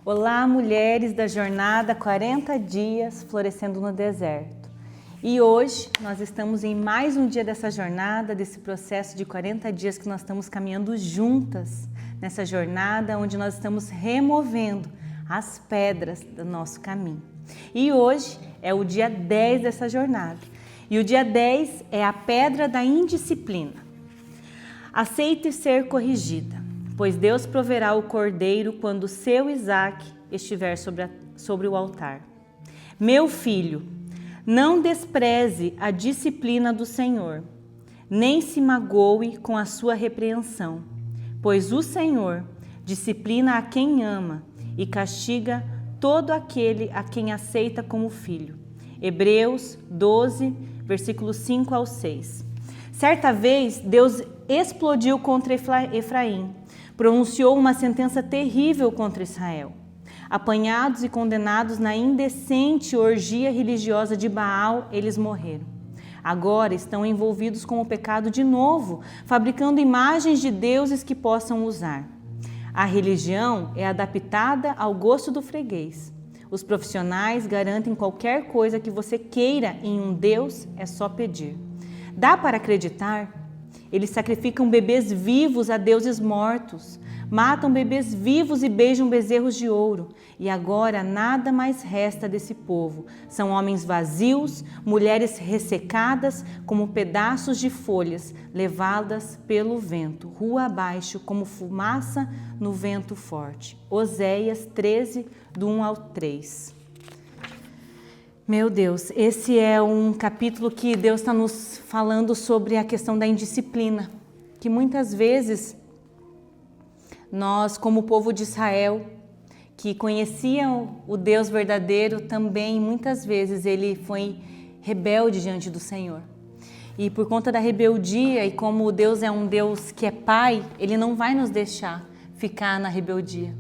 Olá, mulheres da jornada 40 dias florescendo no deserto. E hoje nós estamos em mais um dia dessa jornada, desse processo de 40 dias que nós estamos caminhando juntas nessa jornada, onde nós estamos removendo as pedras do nosso caminho. E hoje é o dia 10 dessa jornada. E o dia 10 é a pedra da indisciplina. Aceite ser corrigida, pois Deus proverá o cordeiro quando seu Isaque estiver sobre o altar. Meu filho, não despreze a disciplina do Senhor, nem se magoe com a sua repreensão, pois o Senhor disciplina a quem ama e castiga todo aquele a quem aceita como filho. Hebreus 12, versículos 5 ao 6. Certa vez, Deus explodiu contra Efraim, pronunciou uma sentença terrível contra Israel. Apanhados e condenados na indecente orgia religiosa de Baal, eles morreram. Agora estão envolvidos com o pecado de novo, fabricando imagens de deuses que possam usar. A religião é adaptada ao gosto do freguês. Os profissionais garantem qualquer coisa que você queira em um Deus, é só pedir. Dá para acreditar? Eles sacrificam bebês vivos a deuses mortos, matam bebês vivos e beijam bezerros de ouro. E agora nada mais resta desse povo. São homens vazios, mulheres ressecadas como pedaços de folhas levadas pelo vento, rua abaixo como fumaça no vento forte. Oséias 13, do 1 ao 3. Meu Deus, esse é um capítulo que Deus está nos falando sobre a questão da indisciplina, que muitas vezes nós, como povo de Israel, que conheciam o Deus verdadeiro, também muitas vezes ele foi rebelde diante do Senhor. E por conta da rebeldia, e como Deus é um Deus que é Pai, Ele não vai nos deixar ficar na rebeldia.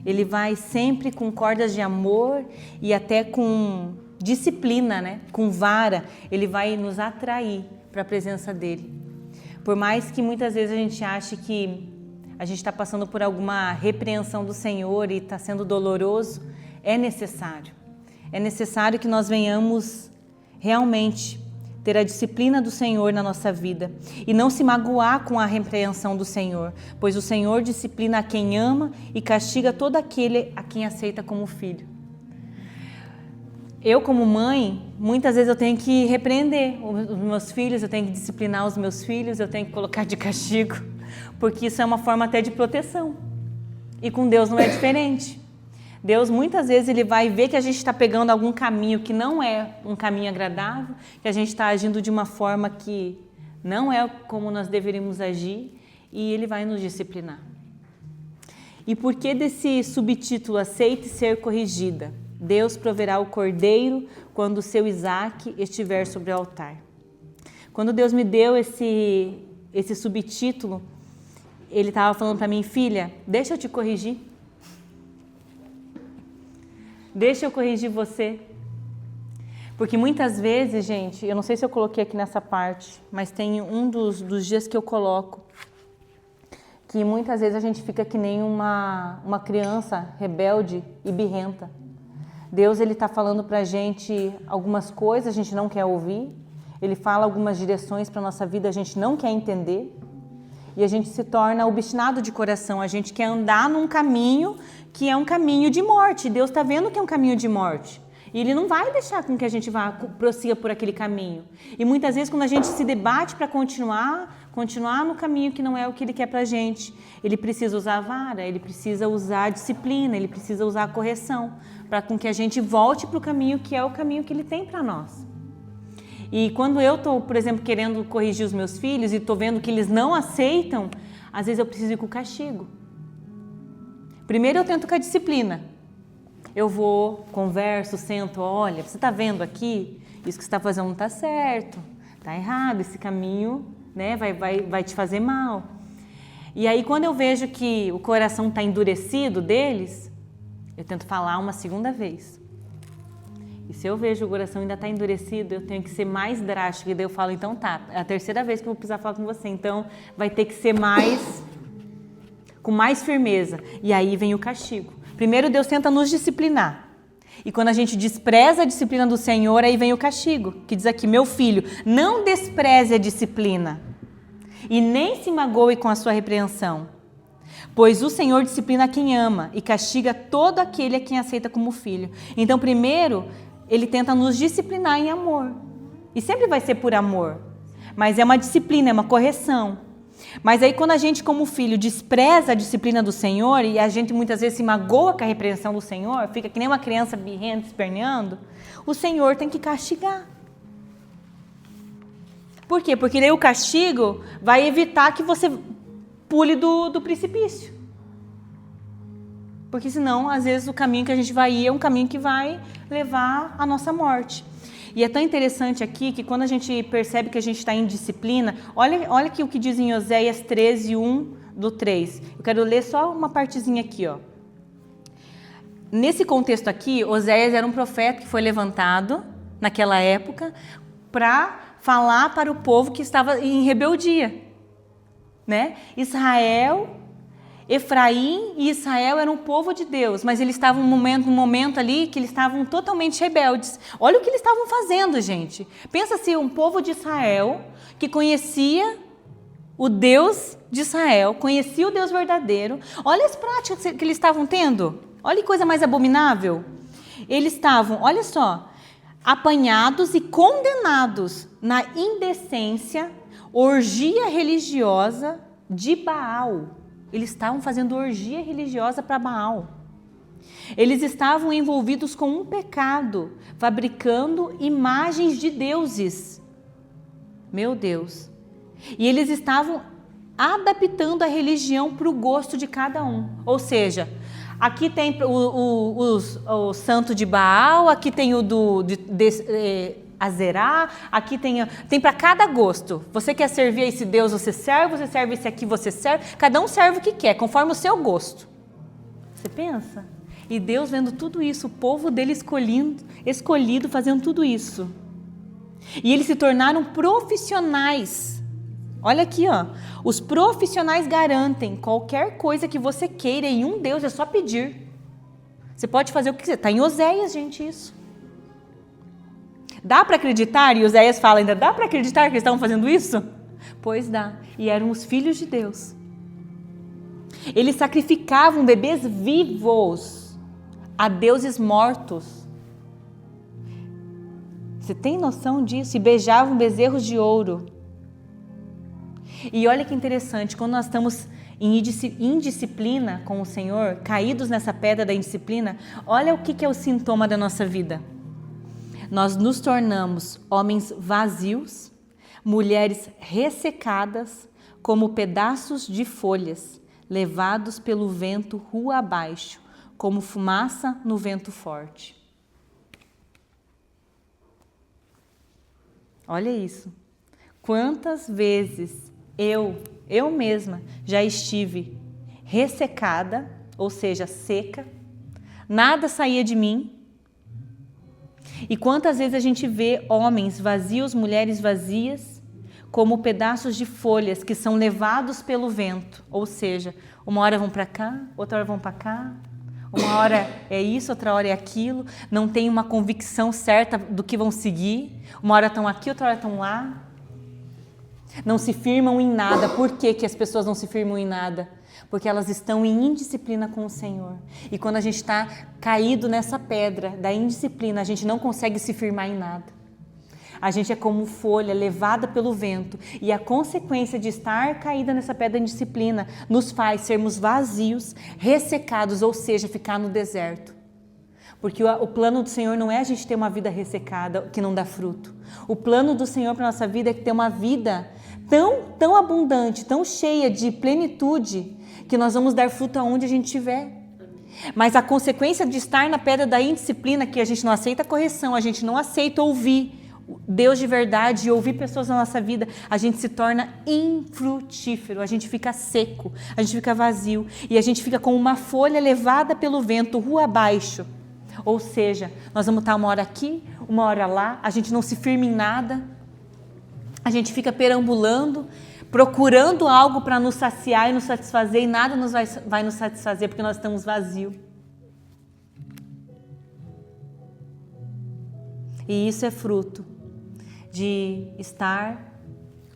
Ele vai sempre com cordas de amor e até com disciplina, né? Com vara, Ele vai nos atrair para a presença dEle. Por mais que muitas vezes a gente ache que a gente está passando por alguma repreensão do Senhor e está sendo doloroso, é necessário. É necessário que nós venhamos realmente ter a disciplina do Senhor na nossa vida e não se magoar com a repreensão do Senhor, pois o Senhor disciplina a quem ama e castiga todo aquele a quem aceita como filho. Eu, como mãe, muitas vezes eu tenho que repreender os meus filhos, eu tenho que disciplinar os meus filhos, eu tenho que colocar de castigo, porque isso é uma forma até de proteção. E com Deus não é diferente. Deus muitas vezes ele vai ver que a gente está pegando algum caminho que não é um caminho agradável, que a gente está agindo de uma forma que não é como nós deveríamos agir, e ele vai nos disciplinar. E por que desse subtítulo, aceite ser corrigida? Deus proverá o cordeiro quando o seu Isaque estiver sobre o altar. Quando Deus me deu esse subtítulo, Ele estava falando para mim, filha, deixa eu te corrigir. Deixa eu corrigir você. Porque muitas vezes, gente, eu não sei se eu coloquei aqui nessa parte, mas tem um dos dias que eu coloco, que muitas vezes a gente fica que nem uma criança rebelde e birrenta. Deus, Ele está falando para a gente algumas coisas, a gente não quer ouvir. Ele fala algumas direções para a nossa vida, a gente não quer entender. E a gente se torna obstinado de coração, a gente quer andar num caminho que é um caminho de morte. Deus está vendo que é um caminho de morte. E Ele não vai deixar com que a gente prossiga por aquele caminho. E muitas vezes quando a gente se debate para continuar no caminho que não é o que Ele quer para a gente, Ele precisa usar a vara, Ele precisa usar a disciplina, Ele precisa usar a correção, para com que a gente volte para o caminho que é o caminho que Ele tem para nós. E quando eu estou, por exemplo, querendo corrigir os meus filhos e estou vendo que eles não aceitam, às vezes eu preciso ir com o castigo. Primeiro eu tento com a disciplina. Eu vou, converso, sento, olha, você está vendo aqui? Isso que você está fazendo não está certo, está errado, esse caminho, né, vai te fazer mal. E aí quando eu vejo que o coração está endurecido deles, eu tento falar uma segunda vez. E se eu vejo o coração ainda está endurecido, eu tenho que ser mais drástico. E daí eu falo, então tá, é a terceira vez que eu vou precisar falar com você. Então vai ter que ser com mais firmeza. E aí vem o castigo. Primeiro Deus tenta nos disciplinar. E quando a gente despreza a disciplina do Senhor, aí vem o castigo, que diz aqui: meu filho, não despreze a disciplina e nem se magoe com a sua repreensão, pois o Senhor disciplina quem ama e castiga todo aquele a quem aceita como filho. Então, primeiro, ele tenta nos disciplinar em amor. E sempre vai ser por amor. Mas é uma disciplina, é uma correção. Mas aí quando a gente como filho despreza a disciplina do Senhor e a gente muitas vezes se magoa com a repreensão do Senhor, fica que nem uma criança birrenta, esperneando, o Senhor tem que castigar. Por quê? Porque daí o castigo vai evitar que você pule do precipício. Porque senão, às vezes, o caminho que a gente vai ir é um caminho que vai levar à nossa morte. E é tão interessante aqui que quando a gente percebe que a gente está em disciplina, olha aqui o que diz em Oséias 13, 1-3. Eu quero ler só uma partezinha aqui, ó. Nesse contexto aqui, Oséias era um profeta que foi levantado naquela época para falar para o povo que estava em rebeldia, né? Efraim e Israel eram um povo de Deus, mas eles estavam num momento ali que eles estavam totalmente rebeldes. Olha o que eles estavam fazendo, gente. Pensa assim, um povo de Israel que conhecia o Deus de Israel, conhecia o Deus verdadeiro. Olha as práticas que eles estavam tendo. Olha que coisa mais abominável. Eles estavam, olha só, apanhados e condenados na indecência, orgia religiosa de Baal. Eles estavam fazendo orgia religiosa para Baal. Eles estavam envolvidos com um pecado, fabricando imagens de deuses. Meu Deus. E eles estavam adaptando a religião para o gosto de cada um. Ou seja, aqui tem o santo de Baal, aqui tem o Azerá, aqui tem para cada gosto. Você quer servir a esse Deus, você serve esse aqui, você serve. Cada um serve o que quer, conforme o seu gosto. Você pensa? E Deus vendo tudo isso, o povo dele escolhido fazendo tudo isso. E eles se tornaram profissionais. Olha aqui, ó. Os profissionais garantem qualquer coisa que você queira em um Deus, é só pedir. Você pode fazer o que quiser. Está em Oséias, gente, isso. Dá para acreditar? E Oséias fala ainda, dá para acreditar que eles estavam fazendo isso? Pois dá. E eram os filhos de Deus. Eles sacrificavam bebês vivos a deuses mortos. Você tem noção disso? E beijavam bezerros de ouro. E olha que interessante, quando nós estamos em indisciplina com o Senhor, caídos nessa pedra da indisciplina, olha o que é o sintoma da nossa vida. Nós nos tornamos homens vazios, mulheres ressecadas, como pedaços de folhas, levados pelo vento rua abaixo, como fumaça no vento forte. Olha isso. Quantas vezes eu mesma já estive ressecada, ou seja, seca, nada saía de mim. E quantas vezes a gente vê homens vazios, mulheres vazias, como pedaços de folhas que são levados pelo vento. Ou seja, uma hora vão para cá, outra hora vão para cá, uma hora é isso, outra hora é aquilo, não tem uma convicção certa do que vão seguir, uma hora estão aqui, outra hora estão lá. Não se firmam em nada. Por que as pessoas não se firmam em nada? Porque elas estão em indisciplina com o Senhor. E quando a gente está caído nessa pedra da indisciplina, a gente não consegue se firmar em nada. A gente é como folha levada pelo vento. E a consequência de estar caída nessa pedra da indisciplina nos faz sermos vazios, ressecados, ou seja, ficar no deserto. Porque o plano do Senhor não é a gente ter uma vida ressecada que não dá fruto. O plano do Senhor para a nossa vida é ter uma vida tão abundante, tão cheia de plenitude, que nós vamos dar fruto aonde a gente estiver. Mas a consequência de estar na pedra da indisciplina, que a gente não aceita a correção, a gente não aceita ouvir Deus de verdade e ouvir pessoas na nossa vida, a gente se torna infrutífero, a gente fica seco, a gente fica vazio e a gente fica como uma folha levada pelo vento rua abaixo. Ou seja, nós vamos estar uma hora aqui, uma hora lá, a gente não se firma em nada, a gente fica perambulando, procurando algo para nos saciar e nos satisfazer, e nada vai nos satisfazer porque nós estamos vazios. E isso é fruto de estar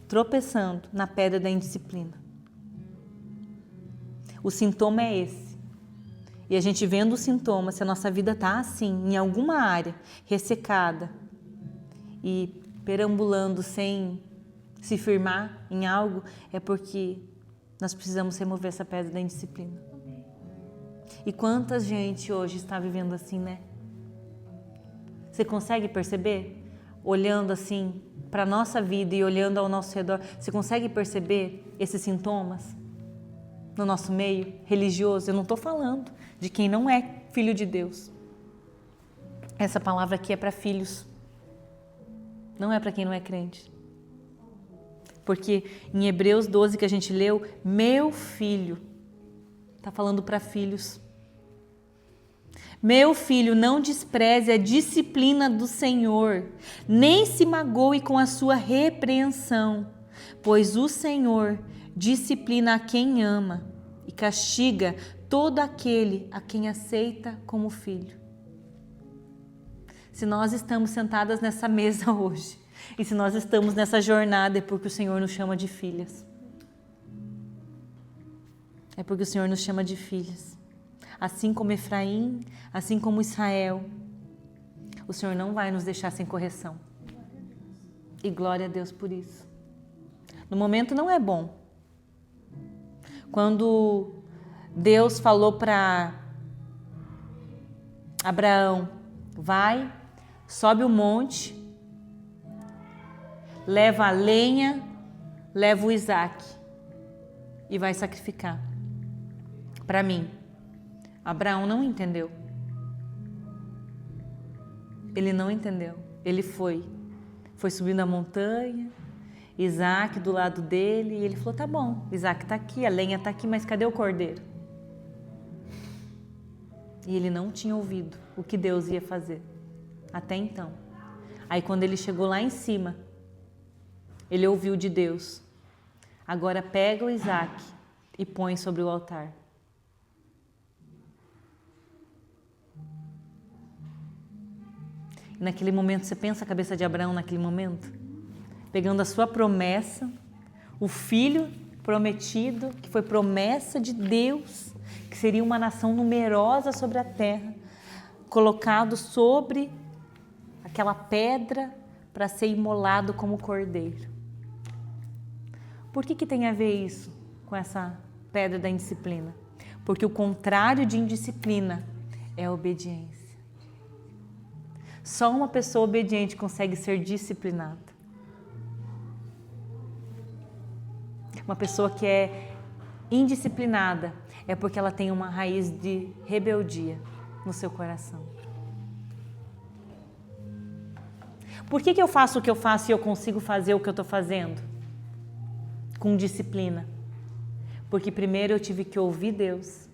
tropeçando na pedra da indisciplina. O sintoma é esse. E a gente vendo o sintoma, se a nossa vida está assim, em alguma área, ressecada e perambulando sem se firmar em algo, é porque nós precisamos remover essa pedra da indisciplina. E quanta gente hoje está vivendo assim, né? Você consegue perceber? Olhando assim para a nossa vida e olhando ao nosso redor, você consegue perceber esses sintomas no nosso meio religioso? Eu não estou falando de quem não é filho de Deus. Essa palavra aqui é para filhos, não é para quem não é crente. Porque em Hebreus 12 que a gente leu, meu filho, está falando para filhos. Meu filho, não despreze a disciplina do Senhor, nem se magoe com a sua repreensão, pois o Senhor disciplina a quem ama e castiga todo aquele a quem aceita como filho. Se nós estamos sentadas nessa mesa hoje, e se nós estamos nessa jornada, é porque o Senhor nos chama de filhas. É porque o Senhor nos chama de filhas. Assim como Efraim, assim como Israel, o Senhor não vai nos deixar sem correção. E glória a Deus por isso. No momento não é bom. Quando Deus falou para Abraão, vai, sobe o monte, leva a lenha, leva o Isaac e vai sacrificar para mim. Abraão não entendeu. Ele não entendeu. Ele foi subindo a montanha, Isaac do lado dele, e ele falou, tá bom, Isaac está aqui, a lenha está aqui, mas cadê o cordeiro? E ele não tinha ouvido o que Deus ia fazer, até então. Aí quando ele chegou lá em cima, ele ouviu de Deus, agora pega o Isaac e põe sobre o altar. Naquele momento, você pensa a cabeça de Abraão naquele momento? Pegando a sua promessa, o filho prometido, que foi promessa de Deus, que seria uma nação numerosa sobre a terra, colocado sobre aquela pedra para ser imolado como cordeiro. Por que tem a ver isso com essa pedra da indisciplina? Porque o contrário de indisciplina é a obediência. Só uma pessoa obediente consegue ser disciplinada. Uma pessoa que é indisciplinada é porque ela tem uma raiz de rebeldia no seu coração. Por que eu faço o que eu faço e eu consigo fazer o que eu estou fazendo? Com disciplina. Porque primeiro eu tive que ouvir Deus,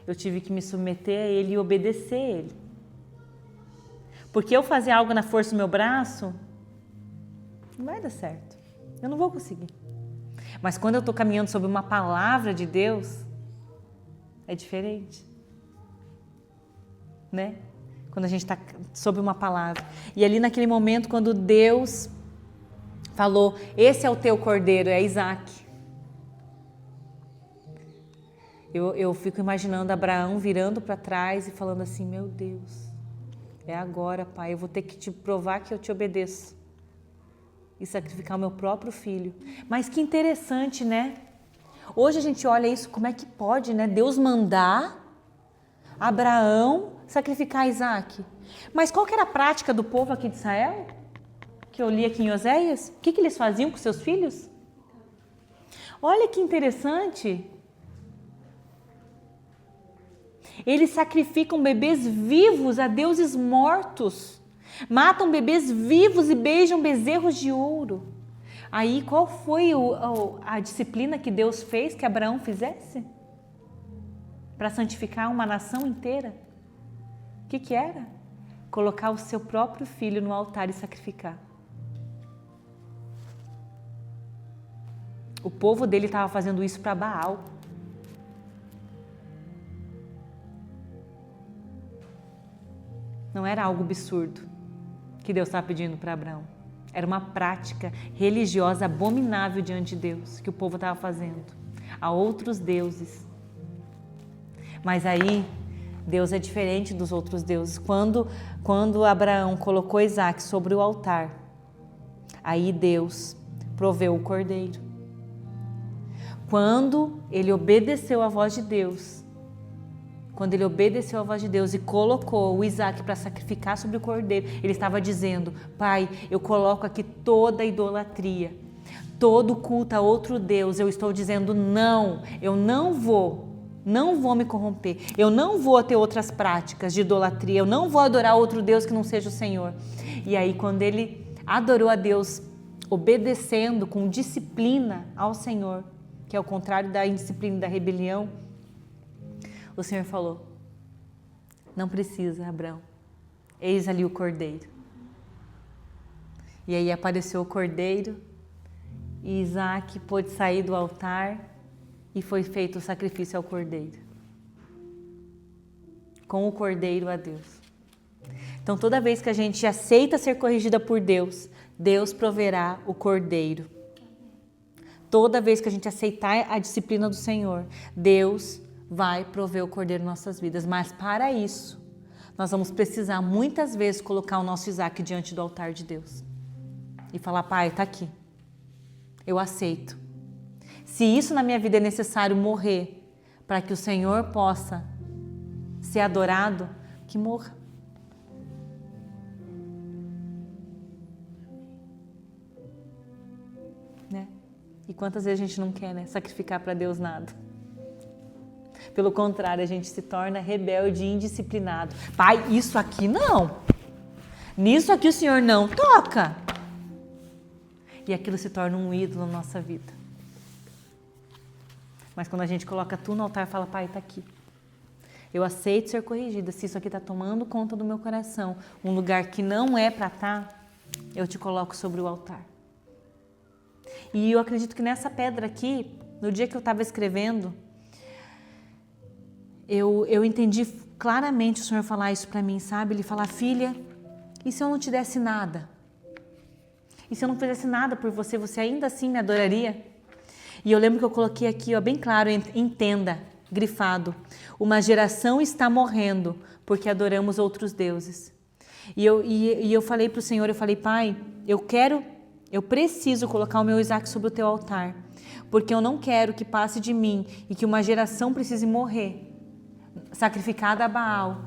eu tive que me submeter a Ele e obedecer a Ele. Porque eu fazer algo na força do meu braço, não vai dar certo. Eu não vou conseguir. Mas quando eu estou caminhando sobre uma palavra de Deus, é diferente. Né? Quando a gente está sobre uma palavra. E ali naquele momento, quando Deus falou, esse é o teu cordeiro, é Isaac. Eu fico imaginando Abraão virando para trás e falando assim, meu Deus. É agora, Pai, eu vou ter que te provar que eu te obedeço e sacrificar o meu próprio filho. Mas que interessante, né? Hoje a gente olha isso, como é que pode, né? Deus mandar Abraão sacrificar Isaac. Mas qual que era a prática do povo aqui de Israel? Que eu li aqui em Oséias? O que eles faziam com seus filhos? Olha que interessante. Eles sacrificam bebês vivos a deuses mortos. Matam bebês vivos e beijam bezerros de ouro. Aí qual foi a disciplina que Deus fez que Abraão fizesse? Para santificar uma nação inteira? O que era? Colocar o seu próprio filho no altar e sacrificar. O povo dele estava fazendo isso para Baal. Não era algo absurdo. que Deus estava pedindo para Abraão. Era uma prática religiosa abominável diante de Deus que o povo estava fazendo a outros deuses. Mas aí Deus é diferente dos outros deuses. Quando Abraão colocou Isaac sobre o altar, aí Deus proveu o cordeiro. Quando ele obedeceu à voz de Deus, e colocou o Isaac para sacrificar sobre o cordeiro, ele estava dizendo: Pai, eu coloco aqui toda a idolatria, todo culto a outro Deus. Eu estou dizendo não, eu não vou me corromper, eu não vou ter outras práticas de idolatria, eu não vou adorar outro Deus que não seja o Senhor. E aí quando ele adorou a Deus, obedecendo com disciplina ao Senhor, que é o contrário da indisciplina e da rebelião, o Senhor falou: não precisa, Abraão, eis ali o cordeiro. E aí apareceu o cordeiro e Isaac pôde sair do altar e foi feito o sacrifício ao cordeiro, com o cordeiro a Deus. Então toda vez que a gente aceita ser corrigida por Deus, Deus proverá o cordeiro. Toda vez que a gente aceitar a disciplina do Senhor, Deus vai prover o cordeiro em nossas vidas. Mas para isso, nós vamos precisar muitas vezes colocar o nosso Isaac diante do altar de Deus e falar: Pai, está aqui, eu aceito. Se isso na minha vida é necessário morrer para que o Senhor possa ser adorado, que morra. Né? E quantas vezes a gente não quer, né, sacrificar para Deus nada? Pelo contrário, a gente se torna rebelde e indisciplinado. Pai, isso aqui não. Nisso aqui o Senhor não toca. E aquilo se torna um ídolo na nossa vida. Mas quando a gente coloca tudo no altar e fala: Pai, está aqui. Eu aceito ser corrigida. Se isso aqui está tomando conta do meu coração, um lugar que não é para estar, eu te coloco sobre o altar. E eu acredito que nessa pedra aqui, no dia que eu estava escrevendo, eu entendi claramente o Senhor falar isso para mim, sabe? Ele falar: filha, e se eu não te desse nada? E se eu não fizesse nada por você, você ainda assim me adoraria? E eu lembro que eu coloquei aqui, ó, bem claro, entenda, grifado: uma geração está morrendo porque adoramos outros deuses. E eu falei para o Senhor, eu falei: Pai, eu preciso colocar o meu Isaac sobre o teu altar, porque eu não quero que passe de mim e que uma geração precise morrer sacrificada a Baal,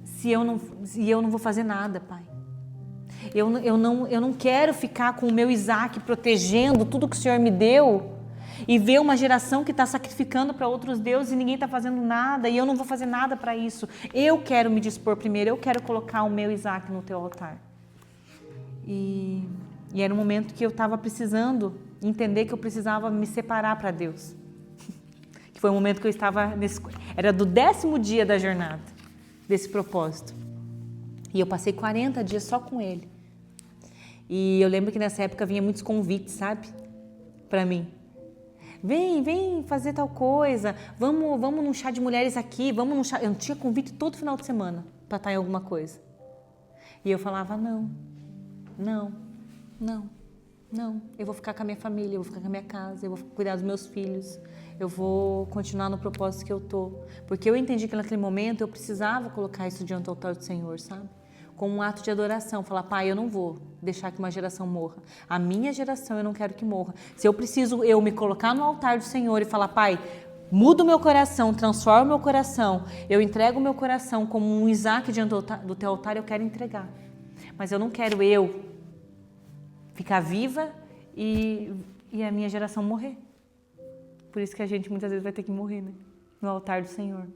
se eu não vou fazer nada, Pai. Eu não quero ficar com o meu Isaac protegendo tudo que o Senhor me deu e ver uma geração que está sacrificando para outros deuses e ninguém está fazendo nada e eu não vou fazer nada para isso. Eu quero me dispor primeiro, eu quero colocar o meu Isaac no teu altar. E era um momento que eu estava precisando entender que eu precisava me separar para Deus. Que foi um momento que eu estava era do 10º dia da jornada, desse propósito. E eu passei 40 dias só com ele. E eu lembro que nessa época vinha muitos convites, sabe? Para mim. Vem fazer tal coisa, vamos num chá de mulheres aqui, vamos num chá. Eu tinha convite todo final de semana para estar em alguma coisa. E eu falava: não, eu vou ficar com a minha família, eu vou ficar com a minha casa, eu vou cuidar dos meus filhos, eu vou continuar no propósito que eu estou. Porque eu entendi que naquele momento eu precisava colocar isso diante do altar do Senhor, sabe? Como um ato de adoração, falar: Pai, eu não vou deixar que uma geração morra. A minha geração eu não quero que morra. Se eu preciso eu me colocar no altar do Senhor e falar: Pai, muda o meu coração, transforma o meu coração, eu entrego o meu coração como um Isaac diante do teu altar, eu quero entregar. Mas eu não quero eu ficar viva e a minha geração morrer. Por isso que a gente muitas vezes vai ter que morrer, né? No altar do Senhor.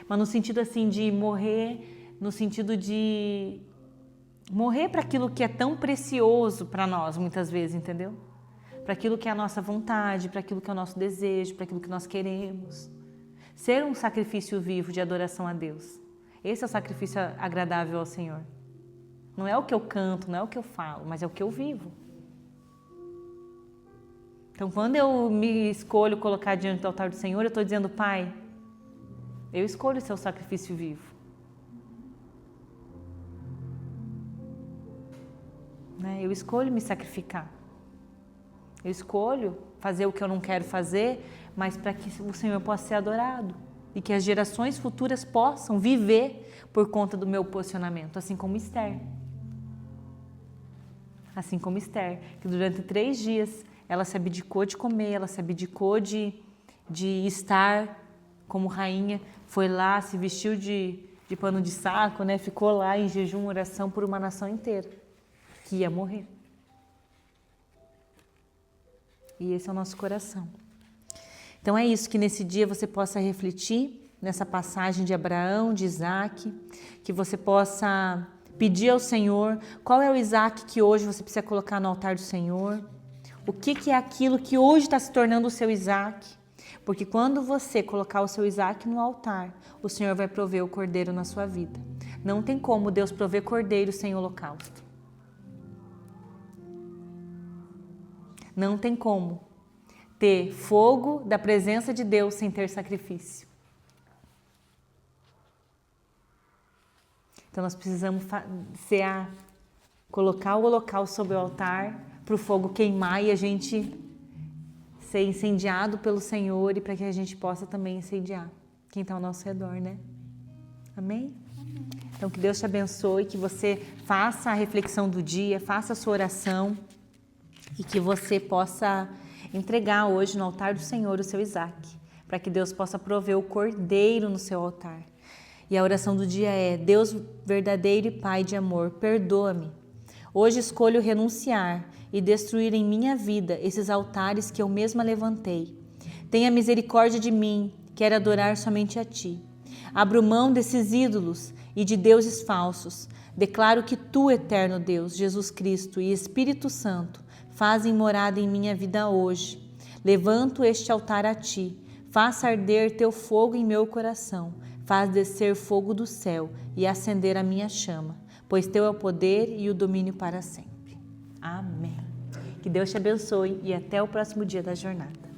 Mas no sentido assim de morrer, no sentido de morrer para aquilo que é tão precioso para nós muitas vezes, entendeu? Para aquilo que é a nossa vontade, para aquilo que é o nosso desejo, para aquilo que nós queremos. Ser um sacrifício vivo de adoração a Deus. Esse é o sacrifício agradável ao Senhor. Não é o que eu canto, não é o que eu falo, mas é o que eu vivo. Então, quando eu me escolho colocar diante do altar do Senhor, eu estou dizendo: Pai, eu escolho ser o sacrifício vivo. Eu escolho me sacrificar. Eu escolho fazer o que eu não quero fazer, mas para que o Senhor possa ser adorado e que as gerações futuras possam viver por conta do meu posicionamento, assim como Esther. Assim como Esther, que durante 3 dias ela se abdicou de comer, ela se abdicou de estar como rainha, foi lá, se vestiu de pano de saco, né? Ficou lá em jejum, oração por uma nação inteira que ia morrer. E esse é o nosso coração. Então é isso, que nesse dia você possa refletir nessa passagem de Abraão, de Isaac, que você possa pedir ao Senhor qual é o Isaac que hoje você precisa colocar no altar do Senhor, o que é aquilo que hoje está se tornando o seu Isaac, porque quando você colocar o seu Isaac no altar, o Senhor vai prover o cordeiro na sua vida. Não tem como Deus prover cordeiro sem holocausto. Não tem como ter fogo da presença de Deus sem ter sacrifício. Então nós precisamos colocar o holocausto sobre o altar para o fogo queimar e a gente ser incendiado pelo Senhor e para que a gente possa também incendiar quem está ao nosso redor, né? Amém? Então que Deus te abençoe, que você faça a reflexão do dia, faça a sua oração e que você possa entregar hoje no altar do Senhor o seu Isaac, para que Deus possa prover o cordeiro no seu altar. E a oração do dia é: Deus verdadeiro e Pai de amor, perdoa-me. Hoje escolho renunciar e destruir em minha vida esses altares que eu mesma levantei. Tenha misericórdia de mim, quero adorar somente a Ti. Abro mão desses ídolos e de deuses falsos. Declaro que Tu, eterno Deus, Jesus Cristo e Espírito Santo, fazem morada em minha vida hoje. Levanto este altar a Ti. Faça arder Teu fogo em meu coração. Faz descer fogo do céu e acender a minha chama, pois Teu é o poder e o domínio para sempre. Amém. Que Deus te abençoe e até o próximo dia da jornada.